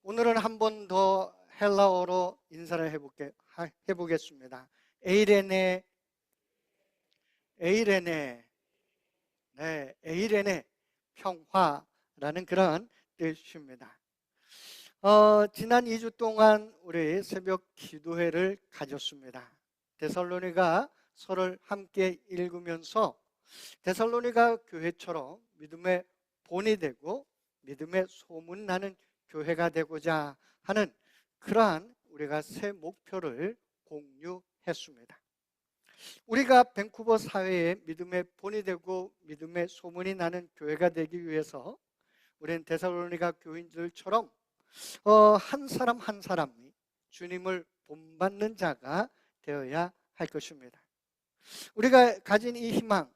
오늘은 한 번 더 헬라어로 인사를 해보겠습니다. 에이레네, 에이레네, 네, 에이레네, 평화라는 그런 뜻입니다. 지난 2주 동안 우리 새벽 기도회를 가졌습니다. 데살로니가 서를 함께 읽으면서 데살로니가 교회처럼 믿음의 본이 되고 믿음의 소문나는 교회가 되고자 하는 그러한 우리가 새 목표를 공유했습니다. 우리가 밴쿠버 사회에 믿음의 본이 되고 믿음의 소문이 나는 교회가 되기 위해서 우리는 데살로니가 교인들처럼 한 사람 한 사람이 주님을 본받는 자가 되어야 할 것입니다. 우리가 가진 이 희망,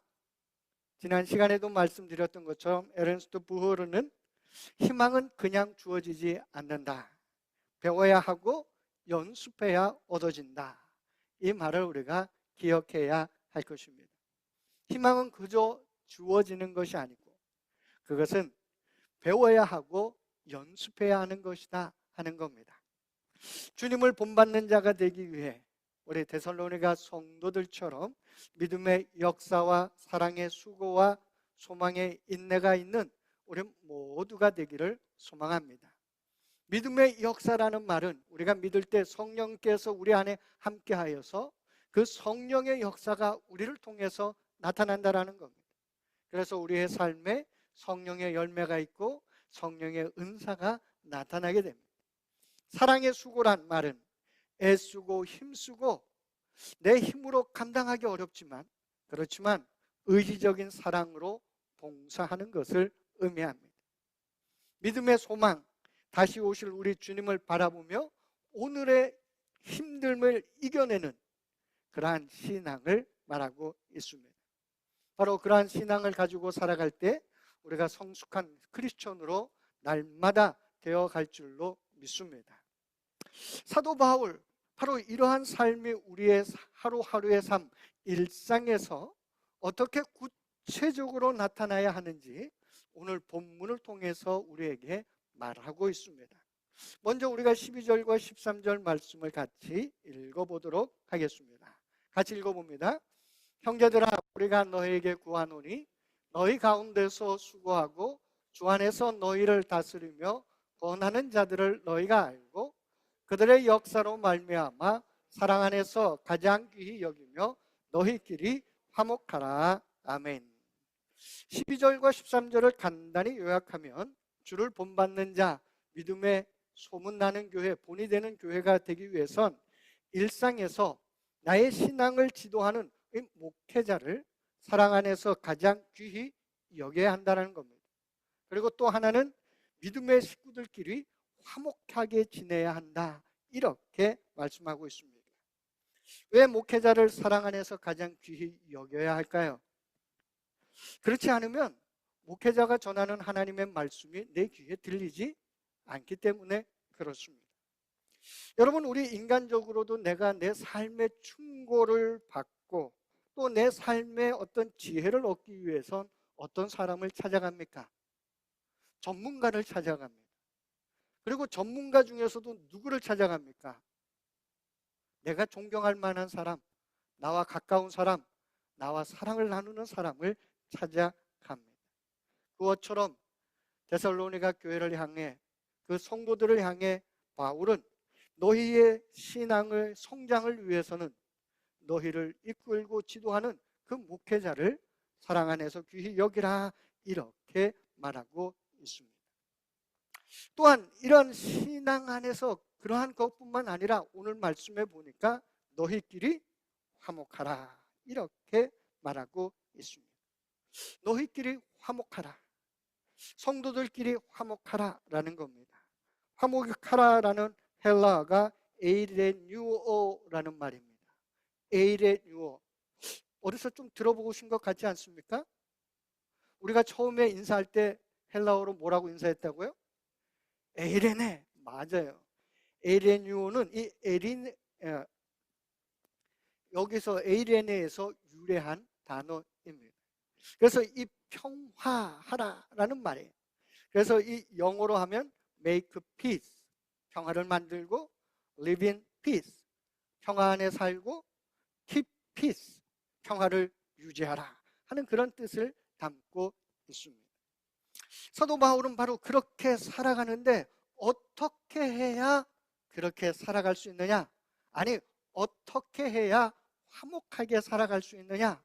지난 시간에도 말씀드렸던 것처럼 에른스트 부흐르는 희망은 그냥 주어지지 않는다. 배워야 하고 연습해야 얻어진다. 이 말을 우리가 기억해야 할 것입니다. 희망은 그저 주어지는 것이 아니고 그것은 배워야 하고 연습해야 하는 것이다 하는 겁니다. 주님을 본받는 자가 되기 위해 우리 데살로니가 성도들처럼 믿음의 역사와 사랑의 수고와 소망의 인내가 있는 우리 모두가 되기를 소망합니다. 믿음의 역사라는 말은 우리가 믿을 때 성령께서 우리 안에 함께하여서 그 성령의 역사가 우리를 통해서 나타난다라는 겁니다. 그래서 우리의 삶에 성령의 열매가 있고 성령의 은사가 나타나게 됩니다. 사랑의 수고란 말은 애쓰고 힘쓰고 내 힘으로 감당하기 어렵지만 그렇지만 의지적인 사랑으로 봉사하는 것을 의미합니다. 믿음의 소망, 다시 오실 우리 주님을 바라보며 오늘의 힘듦을 이겨내는 그러한 신앙을 말하고 있습니다. 바로 그러한 신앙을 가지고 살아갈 때 우리가 성숙한 크리스천으로 날마다 되어갈 줄로 믿습니다. 사도 바울, 바로 이러한 삶이 우리의 하루하루의 삶, 일상에서 어떻게 구체적으로 나타나야 하는지 오늘 본문을 통해서 우리에게 말하고 있습니다. 먼저 우리가 12절과 13절 말씀을 같이 읽어보도록 하겠습니다. 같이 읽어봅니다. 형제들아, 우리가 너희에게 구하노니 너희 가운데서 수고하고 주 안에서 너희를 다스리며 권하는 자들을 너희가 알고 그들의 역사로 말미암아 사랑 안에서 가장 귀히 여기며 너희끼리 화목하라. 아멘. 12절과 13절을 간단히 요약하면 주를 본받는 자, 믿음의 소문나는 교회, 본이 되는 교회가 되기 위해선 일상에서 나의 신앙을 지도하는 목회자를 사랑 안에서 가장 귀히 여겨야 한다는 겁니다. 그리고 또 하나는 믿음의 식구들끼리 화목하게 지내야 한다, 이렇게 말씀하고 있습니다. 왜 목회자를 사랑 안에서 가장 귀히 여겨야 할까요? 그렇지 않으면 목회자가 전하는 하나님의 말씀이 내 귀에 들리지 않기 때문에 그렇습니다. 여러분, 우리 인간적으로도 내가 내 삶의 충고를 받고 또 내 삶의 어떤 지혜를 얻기 위해선 어떤 사람을 찾아갑니까? 전문가를 찾아갑니다. 그리고 전문가 중에서도 누구를 찾아갑니까? 내가 존경할 만한 사람, 나와 가까운 사람, 나와 사랑을 나누는 사람을 찾아갑니다. 그것처럼 데살로니가 교회를 향해, 그 성도들을 향해 바울은 너희의 신앙을 성장을 위해서는 너희를 이끌고 지도하는 그 목회자를 사랑 안에서 귀히 여기라, 이렇게 말하고 있습니다. 또한 이런 신앙 안에서 그러한 것뿐만 아니라 오늘 말씀에 보니까 너희끼리 화목하라, 이렇게 말하고 있습니다. 너희끼리 화목하라, 성도들끼리 화목하라라는 겁니다. 화목하라라는 헬라어가 에이레뉴오라는 말입니다. 에이레뉴오, 어디서 좀 들어보신 것 같지 않습니까? 우리가 처음에 인사할 때 헬라어로 뭐라고 인사했다고요? 에이레네, 맞아요. 에이레뉴오는 이 여기서 에이레네에서 유래한 단어입니다. 그래서 이 평화하라라는 말이에요. 그래서 이 영어로 하면 make peace, 평화를 만들고, live in peace, 평화 안에 살고, keep peace, 평화를 유지하라 하는 그런 뜻을 담고 있습니다. 사도 바울은 바로 그렇게 살아가는데 어떻게 해야 그렇게 살아갈 수 있느냐? 아니, 어떻게 해야 화목하게 살아갈 수 있느냐?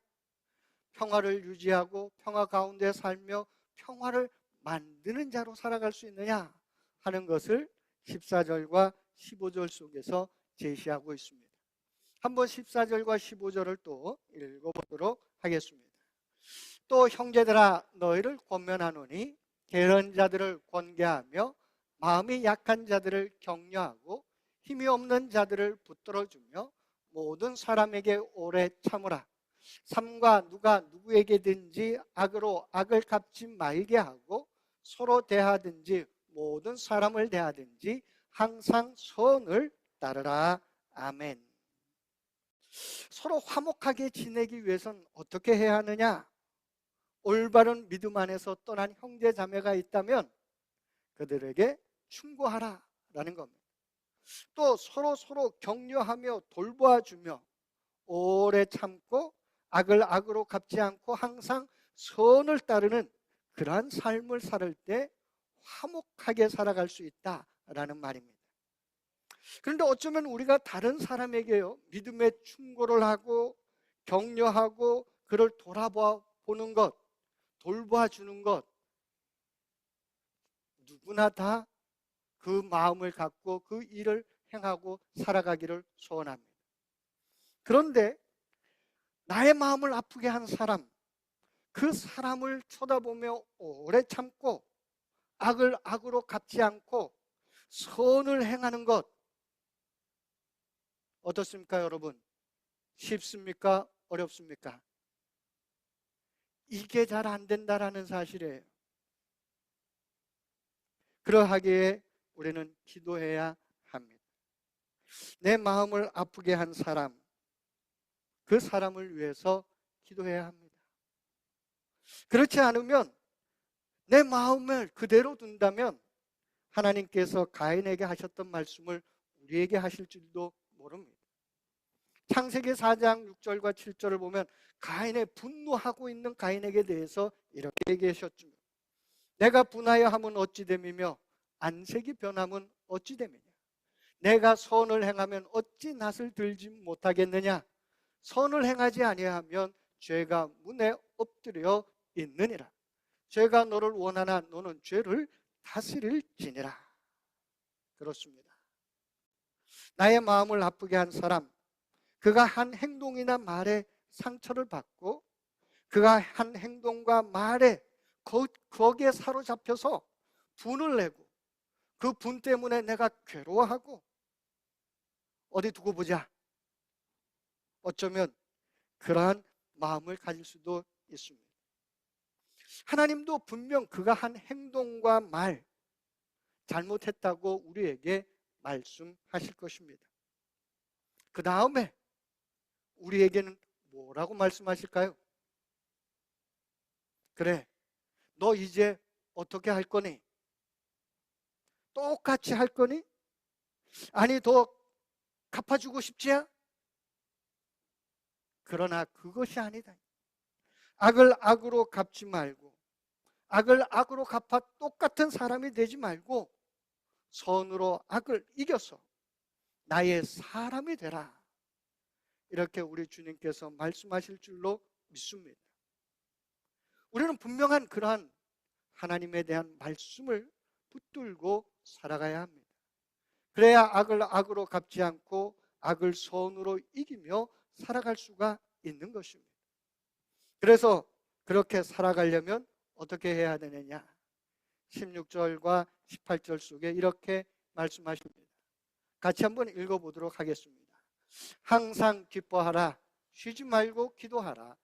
평화를 유지하고 평화 가운데 살며 평화를 만드는 자로 살아갈 수 있느냐 하는 것을 14절과 15절 속에서 제시하고 있습니다. 한번 14절과 15절을 또 읽어보도록 하겠습니다. 또 형제들아, 너희를 권면하노니 게으른 자들을 권계하며 마음이 약한 자들을 격려하고 힘이 없는 자들을 붙들어주며 모든 사람에게 오래 참으라. 삼가 누가 누구에게든지 악으로 악을 갚지 말게 하고 서로 대하든지 모든 사람을 대하든지 항상 선을 따르라. 아멘. 서로 화목하게 지내기 위해서는 어떻게 해야 하느냐? 올바른 믿음 안에서 떠난 형제 자매가 있다면 그들에게 충고하라 라는 겁니다. 또 서로 격려하며 돌보아주며 오래 참고 악을 악으로 갚지 않고 항상 선을 따르는 그러한 삶을 살 때 화목하게 살아갈 수 있다라는 말입니다. 그런데 어쩌면 우리가 다른 사람에게요, 믿음의 충고를 하고 격려하고 그를 돌아보는 것, 돌봐주는 것, 누구나 다 그 마음을 갖고 그 일을 행하고 살아가기를 소원합니다. 그런데 나의 마음을 아프게 한 사람, 그 사람을 쳐다보며 오래 참고 악을 악으로 갚지 않고 선을 행하는 것, 어떻습니까, 여러분? 쉽습니까? 어렵습니까? 이게 잘 안 된다라는 사실이에요. 그러하기에 우리는 기도해야 합니다. 내 마음을 아프게 한 사람, 그 사람을 위해서 기도해야 합니다. 그렇지 않으면 내 마음을 그대로 둔다면 하나님께서 가인에게 하셨던 말씀을 우리에게 하실 줄도 모릅니다. 창세기 4장 6절과 7절을 보면 가인의 분노하고 있는 가인에게 대해서 이렇게 얘기하셨죠. 내가 분하여 함은 어찌 됨이며 안색이 변함은 어찌 됨이냐. 내가 선을 행하면 어찌 낯을 들지 못하겠느냐. 선을 행하지 아니하면 죄가 문에 엎드려 있느니라. 죄가 너를 원하나 너는 죄를 다스릴지니라. 그렇습니다. 나의 마음을 아프게 한 사람, 그가 한 행동이나 말에 상처를 받고 그가 한 행동과 말에 거기에 사로잡혀서 분을 내고 그 분 때문에 내가 괴로워하고, 어디 두고 보자, 어쩌면 그러한 마음을 가질 수도 있습니다. 하나님도 분명 그가 한 행동과 말 잘못했다고 우리에게 말씀하실 것입니다. 그 다음에 우리에게는 뭐라고 말씀하실까요? 그래, 너 이제 어떻게 할 거니? 똑같이 할 거니? 아니, 더 갚아주고 싶지야? 그러나 그것이 아니다. 악을 악으로 갚지 말고 악을 악으로 갚아 똑같은 사람이 되지 말고 선으로 악을 이겨서 나의 사람이 되라. 이렇게 우리 주님께서 말씀하실 줄로 믿습니다. 우리는 분명한 그러한 하나님에 대한 말씀을 붙들고 살아가야 합니다. 그래야 악을 악으로 갚지 않고 악을 선으로 이기며 살아갈 수가 있는 것입니다. 그래서 그렇게 살아가려면 어떻게 해야 되느냐? 16절과 18절 속에 이렇게 말씀하십니다. 같이 한번 읽어보도록 하겠습니다. 항상 기뻐하라. 쉬지 말고 기도하라.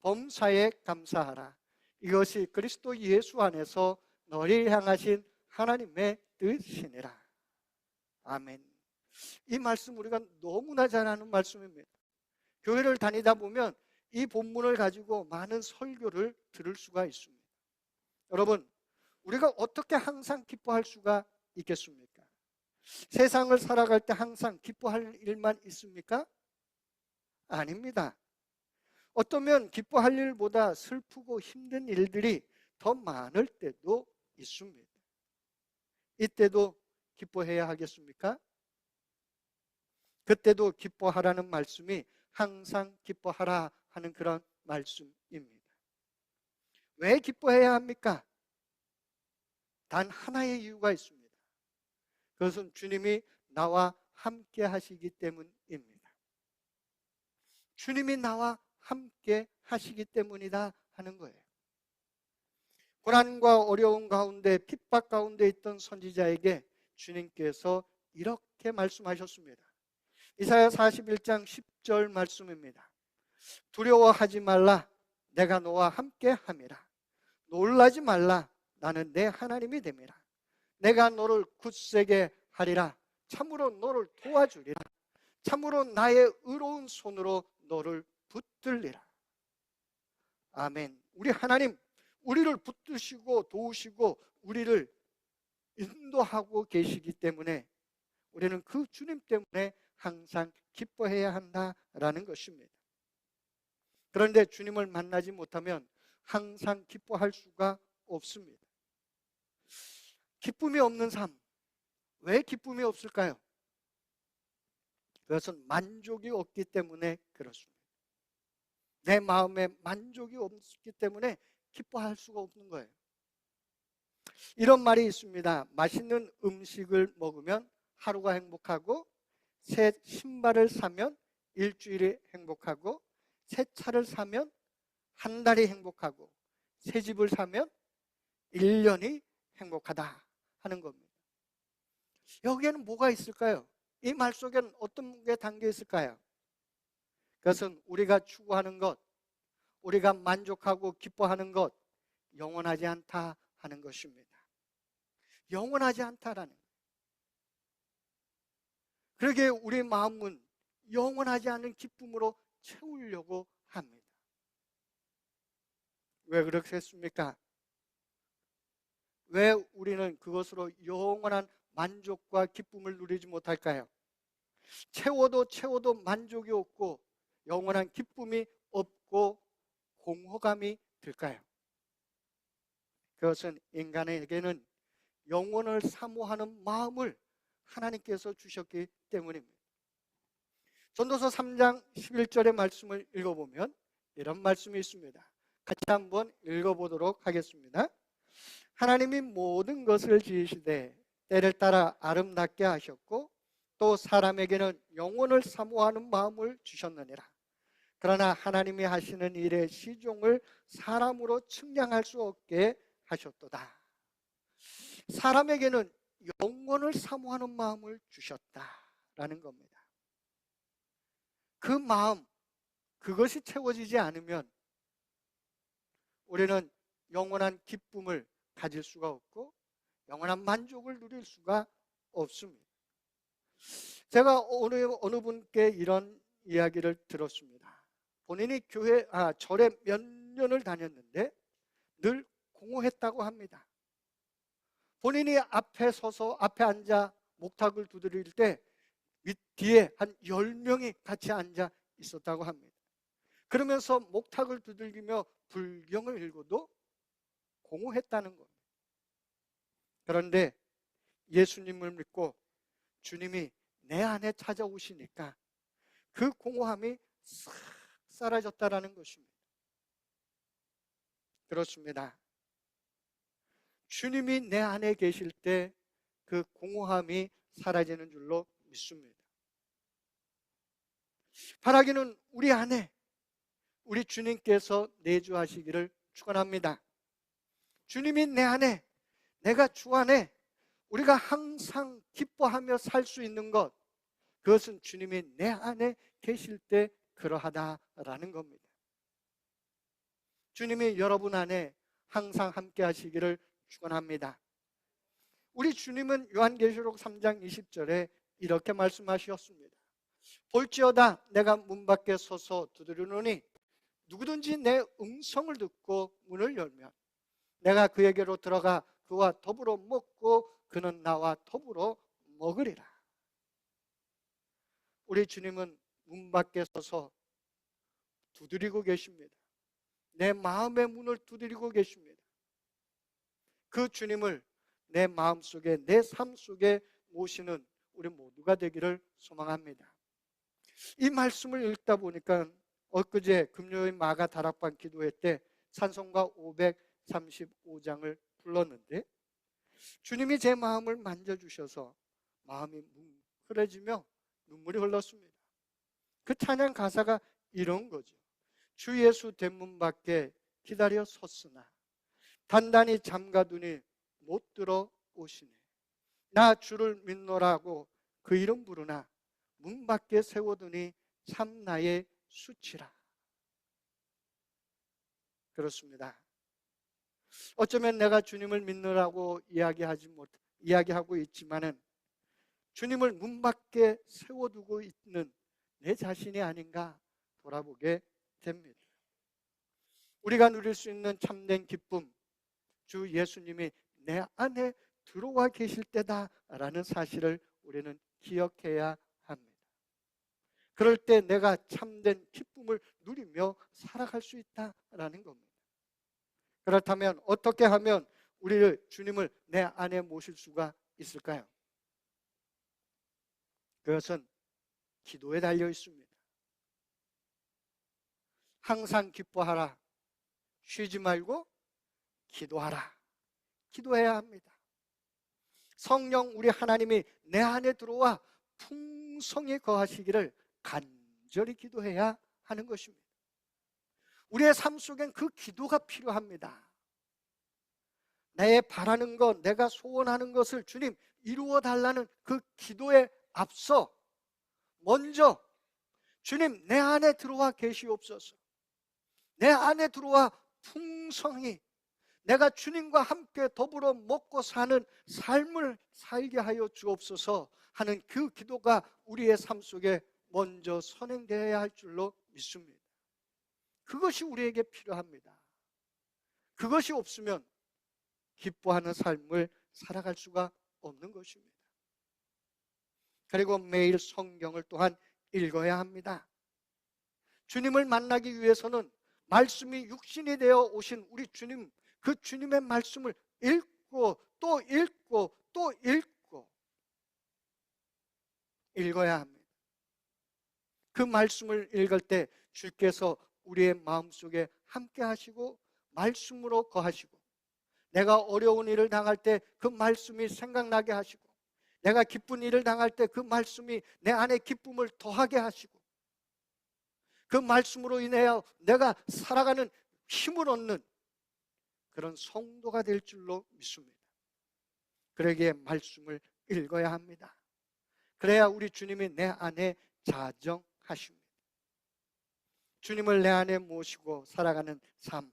범사에 감사하라. 이것이 그리스도 예수 안에서 너희를 향하신 하나님의 뜻이니라. 아멘. 이 말씀 우리가 너무나 잘 아는 말씀입니다. 교회를 다니다 보면 이 본문을 가지고 많은 설교를 들을 수가 있습니다. 여러분, 우리가 어떻게 항상 기뻐할 수가 있겠습니까? 세상을 살아갈 때 항상 기뻐할 일만 있습니까? 아닙니다. 어쩌면 기뻐할 일보다 슬프고 힘든 일들이 더 많을 때도 있습니다. 이때도 기뻐해야 하겠습니까? 그때도 기뻐하라는 말씀이 항상 기뻐하라 하는 그런 말씀입니다. 왜 기뻐해야 합니까? 단 하나의 이유가 있습니다. 그것은 주님이 나와 함께 하시기 때문입니다. 주님이 나와 함께 하시기 때문이다 하는 거예요. 고난과 어려움 가운데 핍박 가운데 있던 선지자에게 주님께서 이렇게 말씀하셨습니다. 이사야 41장 10절 말씀입니다. 두려워하지 말라, 내가 너와 함께 함이라. 놀라지 말라, 나는 내 하나님이 됨이라. 내가 너를 굳세게 하리라. 참으로 너를 도와주리라. 참으로 나의 의로운 손으로 너를 붙들리라. 아멘. 우리 하나님, 우리를 붙드시고 도우시고 우리를 인도하고 계시기 때문에 우리는 그 주님 때문에 항상 기뻐해야 한다라는 것입니다. 그런데 주님을 만나지 못하면 항상 기뻐할 수가 없습니다. 기쁨이 없는 삶, 왜 기쁨이 없을까요? 그것은 만족이 없기 때문에 그렇습니다. 내 마음에 만족이 없기 때문에 기뻐할 수가 없는 거예요. 이런 말이 있습니다. 맛있는 음식을 먹으면 하루가 행복하고, 새 신발을 사면 일주일이 행복하고, 새 차를 사면 한 달이 행복하고, 새 집을 사면 1년이 행복하다 하는 겁니다. 여기에는 뭐가 있을까요? 이 말 속에는 어떤 게 담겨 있을까요? 그것은 우리가 추구하는 것, 우리가 만족하고 기뻐하는 것, 영원하지 않다 하는 것입니다. 영원하지 않다라는 거예요. 그러기에 우리 마음은 영원하지 않은 기쁨으로 채우려고 합니다. 왜 그렇게 했습니까? 왜 우리는 그것으로 영원한 만족과 기쁨을 누리지 못할까요? 채워도 만족이 없고 영원한 기쁨이 없고 공허감이 들까요? 그것은 인간에게는 영혼을 사모하는 마음을 하나님께서 주셨기 때문입니다. 전도서 3장 11절의 말씀을 읽어보면 이런 말씀이 있습니다. 같이 한번 읽어보도록 하겠습니다. 하나님이 모든 것을 지으시되 때를 따라 아름답게 하셨고 또 사람에게는 영혼을 사모하는 마음을 주셨느니라. 그러나 하나님이 하시는 일의 시종을 사람으로 측량할 수 없게 하셨도다. 사람에게는 영혼을 사모하는 마음을 주셨다라는 겁니다. 그 마음, 그것이 채워지지 않으면 우리는 영원한 기쁨을 가질 수가 없고 영원한 만족을 누릴 수가 없습니다. 제가 어느 분께 이런 이야기를 들었습니다. 본인이 절에 몇 년을 다녔는데 늘 공허했다고 합니다. 본인이 앞에 서서 앞에 앉아 목탁을 두드릴 때 밑 뒤에 한 10명이 같이 앉아 있었다고 합니다. 그러면서 목탁을 두들기며 불경을 읽어도 공허했다는 겁니다. 그런데 예수님을 믿고 주님이 내 안에 찾아오시니까 그 공허함이 싹 사라졌다라는 것입니다. 그렇습니다. 주님이 내 안에 계실 때 그 공허함이 사라지는 줄로 믿습니다. 바라기는 우리 안에 우리 주님께서 내주하시기를 축원합니다. 주님이 내 안에, 내가 주 안에 우리가 항상 기뻐하며 살 수 있는 것, 그것은 주님이 내 안에 계실 때 그러하다라는 겁니다. 주님이 여러분 안에 항상 함께 하시기를 축원합니다. 우리 주님은 요한계시록 3장 20절에 이렇게 말씀하셨습니다. 볼지어다 내가 문 밖에 서서 두드리노니 누구든지 내 음성을 듣고 문을 열면 내가 그에게로 들어가 그와 더불어 먹고 그는 나와 더불어 먹으리라. 우리 주님은 문 밖에 서서 두드리고 계십니다. 내 마음의 문을 두드리고 계십니다. 그 주님을 내 마음속에, 내 삶 속에 모시는 우리 모두가 되기를 소망합니다. 이 말씀을 읽다 보니까 엊그제 금요일 마가 다락방 기도회 때 찬송가 535장을 불렀는데, 주님이 제 마음을 만져주셔서 마음이 뭉클해지며 눈물이 흘렀습니다. 그 찬양 가사가 이런 거죠. 주 예수 대문 밖에 기다려 섰으나 단단히 잠가두니 못 들어오시네. 나 주를 믿노라고 그 이름 부르나 문 밖에 세워두니 참 나의 수치라. 그렇습니다. 어쩌면 내가 주님을 믿느라고 이야기하고 있지만은 주님을 문 밖에 세워두고 있는 내 자신이 아닌가 돌아보게 됩니다. 우리가 누릴 수 있는 참된 기쁨, 주 예수님이 내 안에 들어와 계실 때다라는 사실을 우리는 기억해야 합니다. 그럴 때 내가 참된 기쁨을 누리며 살아갈 수 있다라는 겁니다. 그렇다면 어떻게 하면 우리를 주님을 내 안에 모실 수가 있을까요? 그것은 기도에 달려 있습니다. 항상 기뻐하라. 쉬지 말고 기도하라. 기도해야 합니다. 성령 우리 하나님이 내 안에 들어와 풍성히 거하시기를 간절히 기도해야 하는 것입니다. 우리의 삶 속엔 그 기도가 필요합니다. 내 바라는 것, 내가 소원하는 것을 주님 이루어 달라는 그 기도에 앞서 먼저 주님 내 안에 들어와 계시옵소서. 내 안에 들어와 풍성히 내가 주님과 함께 더불어 먹고 사는 삶을 살게 하여 주옵소서 하는 그 기도가 우리의 삶 속에 먼저 선행되어야 할 줄로 믿습니다. 그것이 우리에게 필요합니다. 그것이 없으면 기뻐하는 삶을 살아갈 수가 없는 것입니다. 그리고 매일 성경을 또한 읽어야 합니다. 주님을 만나기 위해서는 말씀이 육신이 되어 오신 우리 주님, 그 주님의 말씀을 읽고 또 읽고 또 읽고 읽어야 합니다. 그 말씀을 읽을 때 주께서 우리의 마음속에 함께 하시고 말씀으로 거하시고, 내가 어려운 일을 당할 때 그 말씀이 생각나게 하시고, 내가 기쁜 일을 당할 때 그 말씀이 내 안에 기쁨을 더하게 하시고, 그 말씀으로 인하여 내가 살아가는 힘을 얻는 그런 성도가 될 줄로 믿습니다. 그러기에 말씀을 읽어야 합니다. 그래야 우리 주님이 내 안에 자정하십니다. 주님을 내 안에 모시고 살아가는 삶,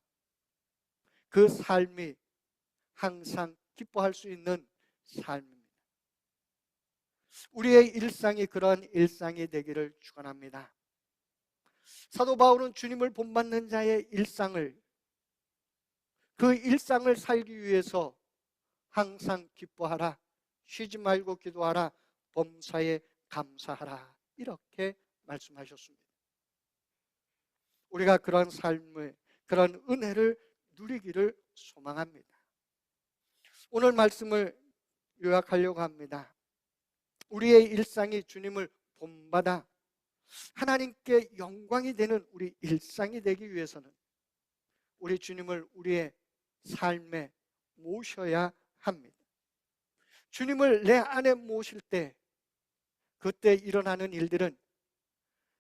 그 삶이 항상 기뻐할 수 있는 삶입니다. 우리의 일상이 그런 일상이 되기를 축원합니다. 사도 바울은 주님을 본받는 자의 일상을, 그 일상을 살기 위해서 항상 기뻐하라, 쉬지 말고 기도하라, 범사에 감사하라, 이렇게 말씀하셨습니다. 우리가 그런 삶을, 그런 은혜를 누리기를 소망합니다. 오늘 말씀을 요약하려고 합니다. 우리의 일상이 주님을 본받아 하나님께 영광이 되는 우리 일상이 되기 위해서는 우리 주님을 우리의 삶에 모셔야 합니다. 주님을 내 안에 모실 때 그때 일어나는 일들은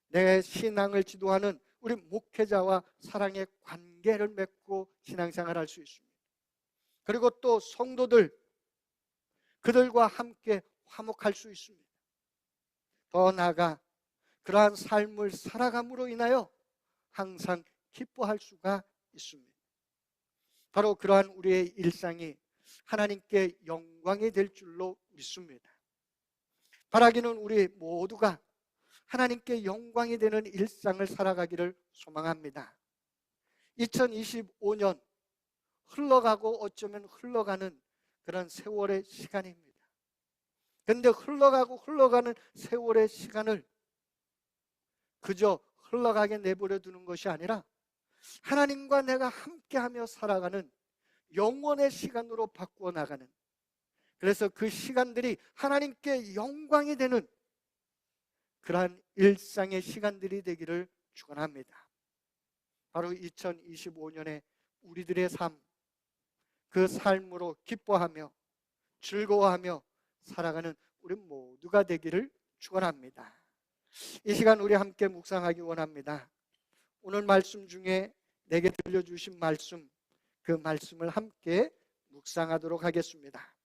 내 신앙을 지도하는 우리 목회자와 사랑의 관계를 맺고 신앙생활을 할 수 있습니다. 그리고 또 성도들, 그들과 함께 화목할 수 있습니다. 더 나아가 그러한 삶을 살아감으로 인하여 항상 기뻐할 수가 있습니다. 바로 그러한 우리의 일상이 하나님께 영광이 될 줄로 믿습니다. 바라기는 우리 모두가 하나님께 영광이 되는 일상을 살아가기를 소망합니다. 2025년 흘러가고 어쩌면 흘러가는 그런 세월의 시간입니다. 근데 흘러가고 흘러가는 세월의 시간을 그저 흘러가게 내버려 두는 것이 아니라 하나님과 내가 함께하며 살아가는 영원의 시간으로 바꾸어 나가는, 그래서 그 시간들이 하나님께 영광이 되는 그러한 일상의 시간들이 되기를 축원합니다. 바로 2025년에 우리들의 삶, 그 삶으로 기뻐하며 즐거워하며 살아가는 우리 모두가 되기를 축원합니다. 이 시간 우리 함께 묵상하기 원합니다. 오늘 말씀 중에 내게 들려주신 말씀, 그 말씀을 함께 묵상하도록 하겠습니다.